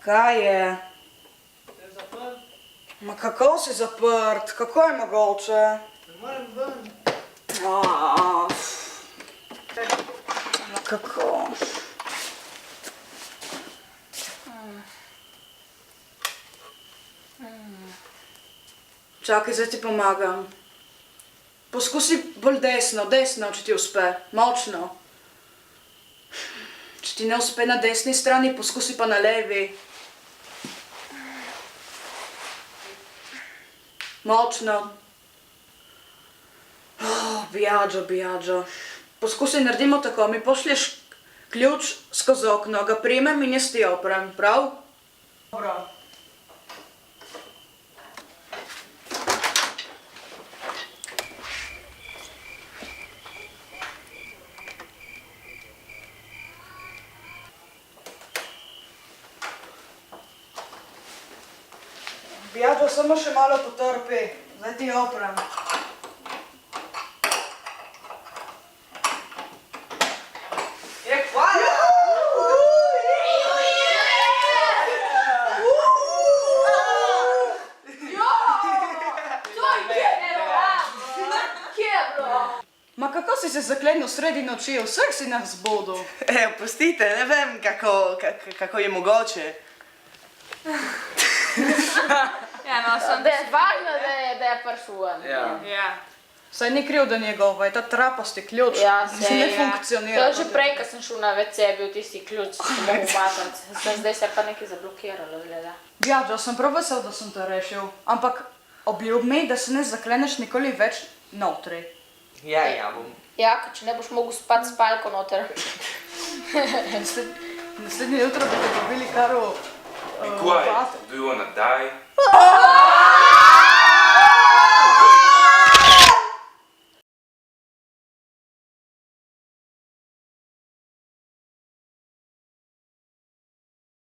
Kaj je? Je zaprt? Ma kako si zaprt? Kako je mogoče? Ne morem ven. Ma kako? Čakaj, zdaj ti pomagam. Poskusi bolj desno, če ti uspe. Močno. Če ti ne uspe na desni strani, poskusi pa na levi. Močno. Biagio. Poskusi, naredimo tako, mi pošlješ ključ skozi okno, ga primem in jaz ti oprem, prav? Dobro. Biagio, samo še malo potrpi, zdaj ti oprem. Hvala! Ma kako si se zaklenil sredi noči, vseh si nas zbudil? Oprostite, ne vem, kako je mogoče. Ja, no, sem da je važno, da je prišel ven. Ja. Saj ni krivda njegova, je ta trapasti ključ, Ja, ne funkcionira. To je že prej, ko sem šel na WC, je bil tisti ključ, ki sem mogel umakniti. Zdaj se je pa nekaj zablokiralo, gleda. Biagio, sem prav vesel, da sem te rešil, ampak obljub mi, da se ne zakleneš nikoli več notri. Ja, bom. Ja, če ne boš mogel spati spalko noter. Naslednje jutro bi te dobili kar v Be quiet. Do you wanna die?